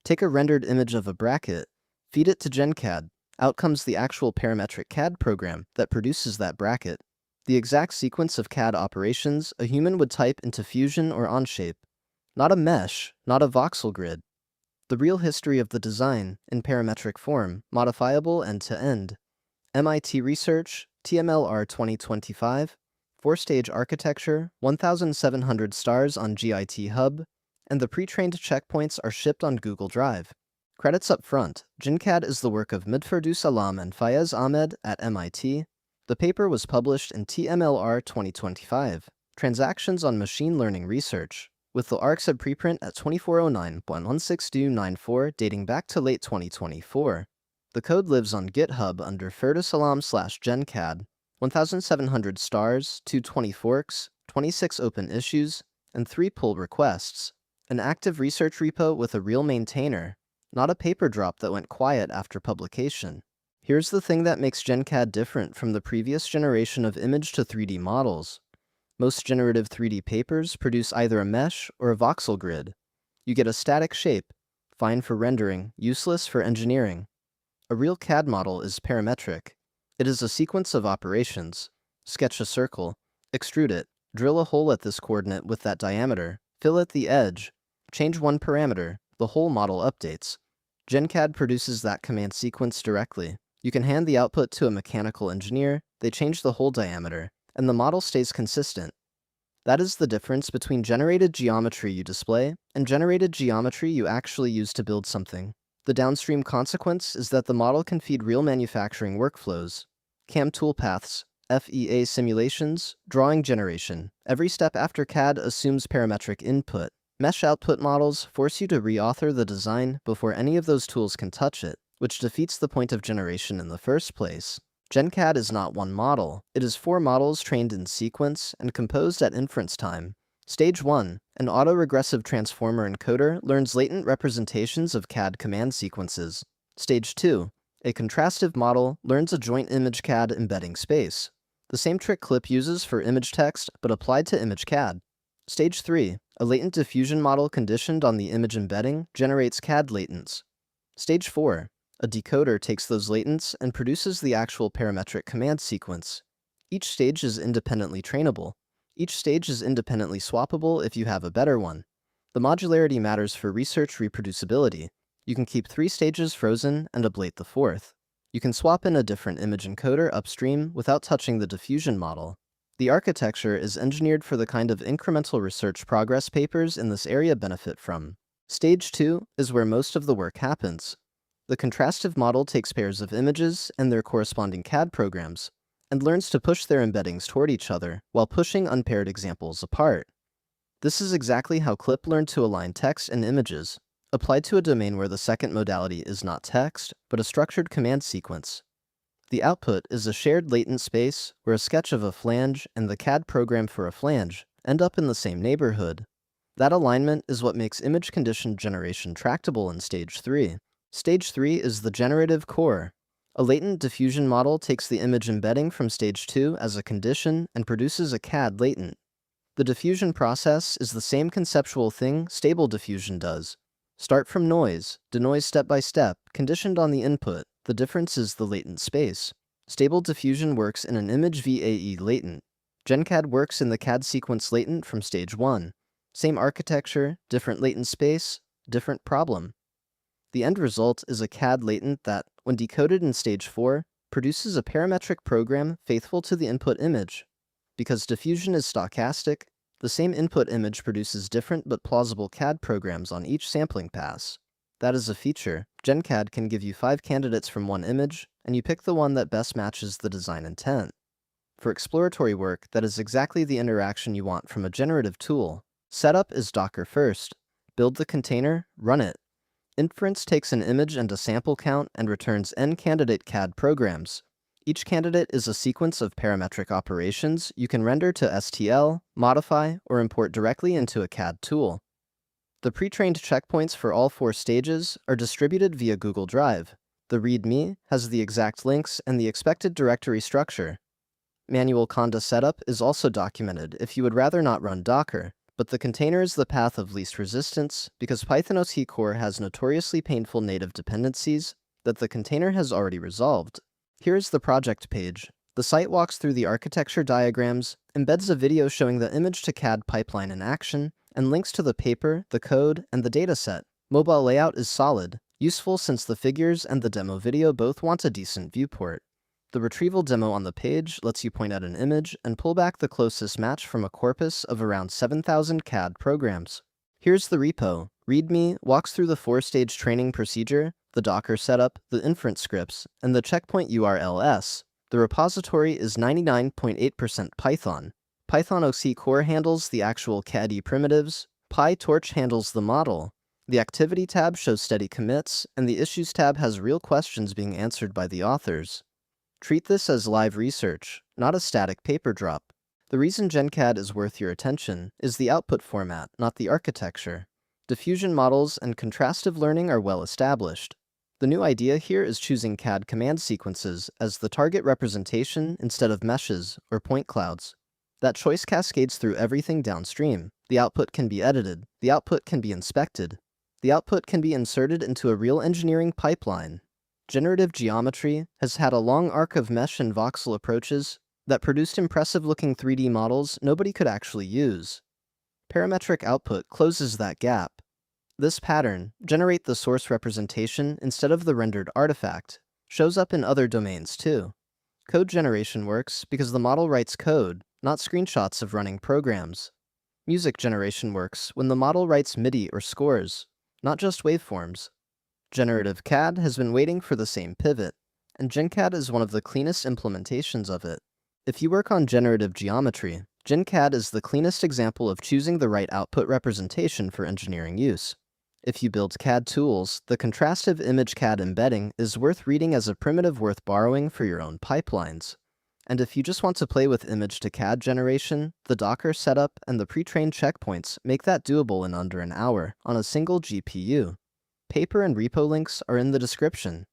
Take a rendered image of a bracket, feed it to GenCAD. Out comes the actual Parametric CAD program that produces that bracket. The exact sequence of CAD operations a human would type into Fusion or OnShape. Not a mesh, not a voxel grid. The real history of the design, in parametric form, modifiable end-to-end. MIT Research, TMLR 2025, 4-stage architecture, 1,700 stars on GitHub, and the pre-trained checkpoints are shipped on Google Drive. Credits up front. GenCAD is the work of Ferdous and Faez Ahmed at MIT. The paper was published in TMLR 2025, Transactions on Machine Learning Research, with the arXiv preprint at 2409.16294 dating back to late 2024. The code lives on GitHub under Ferdous/GenCAD, 1,700 stars, 220 forks, 26 open issues, and 3 pull requests. An active research repo with a real maintainer, not a paper drop that went quiet after publication. Here's the thing that makes GenCAD different from the previous generation of image to 3D models. Most generative 3D papers produce either a mesh or a voxel grid. You get a static shape, fine for rendering, useless for engineering. A real CAD model is parametric. It is a sequence of operations. Sketch a circle, extrude it, drill a hole at this coordinate with that diameter, fill at the edge, change one parameter, the whole model updates. GenCAD produces that command sequence directly. You can hand the output to a mechanical engineer, they change the hole diameter, and the model stays consistent. That is the difference between generated geometry you display and generated geometry you actually use to build something. The downstream consequence is that the model can feed real manufacturing workflows, CAM toolpaths, FEA simulations, drawing generation. Every step after CAD assumes parametric input. Mesh output models force you to reauthor the design before any of those tools can touch it, which defeats the point of generation in the first place. GenCAD is not one model. It is 4 models trained in sequence and composed at inference time. Stage 1, an autoregressive transformer encoder learns latent representations of CAD command sequences. Stage 2, a contrastive model learns a joint image-CAD embedding space. The same trick Clip uses for image text, but applied to image-CAD. Stage 3, a latent diffusion model conditioned on the image embedding generates CAD latents. Stage 4, a decoder takes those latents and produces the actual parametric command sequence. Each stage is independently trainable. Each stage is independently swappable if you have a better one. The modularity matters for research reproducibility. You can keep 3 stages frozen and ablate the 4th. You can swap in a different image encoder upstream without touching the diffusion model. The architecture is engineered for the kind of incremental research progress papers in this area benefit from. Stage 2 is where most of the work happens. The contrastive model takes pairs of images and their corresponding CAD programs, and learns to push their embeddings toward each other while pushing unpaired examples apart. This is exactly how Clip learned to align text and images, applied to a domain where the second modality is not text, but a structured command sequence. The output is a shared latent space where a sketch of a flange and the CAD program for a flange end up in the same neighborhood. That alignment is what makes image condition generation tractable in Stage 3. Stage 3 is the generative core. A latent diffusion model takes the image embedding from Stage 2 as a condition and produces a CAD latent. The diffusion process is the same conceptual thing stable diffusion does. Start from noise, denoise step by step, conditioned on the input. The difference is the latent space. Stable diffusion works in an image VAE latent. GenCAD works in the CAD sequence latent from Stage 1. Same architecture, different latent space, different problem. The end result is a CAD latent that, when decoded in Stage 4, produces a parametric program faithful to the input image. Because diffusion is stochastic, the same input image produces different but plausible CAD programs on each sampling pass. That is a feature. GenCAD can give you 5 candidates from one image, and you pick the one that best matches the design intent. For exploratory work, that is exactly the interaction you want from a generative tool. Setup is Docker first. Build the container, run it. Inference takes an image and a sample count and returns n candidate CAD programs. Each candidate is a sequence of parametric operations you can render to STL, modify, or import directly into a CAD tool. The pre-trained checkpoints for all 4 stages are distributed via Google Drive. The README has the exact links and the expected directory structure. Manual conda setup is also documented if you would rather not run Docker. But the container is the path of least resistance because Python OC core has notoriously painful native dependencies that the container has already resolved. Here is the project page. The site walks through the architecture diagrams, embeds a video showing the image-to-CAD pipeline in action, and links to the paper, the code, and the dataset. Mobile layout is solid, useful since the figures and the demo video both want a decent viewport. The retrieval demo on the page lets you point at an image and pull back the closest match from a corpus of around 7,000 CAD programs. Here's the repo. README walks through the 4-stage training procedure, the Docker setup, the inference scripts, and the checkpoint URLs. The repository is 99.8% Python. Python OC core handles the actual CAD primitives, PyTorch handles the model. The Activity tab shows steady commits, and the Issues tab has real questions being answered by the authors. Treat this as live research, not a static paper drop. The reason GenCAD is worth your attention is the output format, not the architecture. Diffusion models and contrastive learning are well established. The new idea here is choosing CAD command sequences as the target representation instead of meshes or point clouds. That choice cascades through everything downstream. The output can be edited. The output can be inspected. The output can be inserted into a real engineering pipeline. Generative geometry has had a long arc of mesh and voxel approaches that produced impressive-looking 3D models nobody could actually use. Parametric output closes that gap. This pattern, generate the source representation instead of the rendered artifact, shows up in other domains too. Code generation works because the model writes code, not screenshots of running programs. Music generation works when the model writes MIDI or scores, not just waveforms. Generative-CAD has been waiting for the same pivot, and GenCAD is one of the cleanest implementations of it. If you work on generative geometry, GenCAD is the cleanest example of choosing the right output representation for engineering use. If you build CAD tools, the contrastive image-CAD embedding is worth reading as a primitive worth borrowing for your own pipelines. And if you just want to play with image-to-CAD generation, the Docker setup and the pre-trained checkpoints make that doable in under an hour on a single GPU. Paper and repo links are in the description.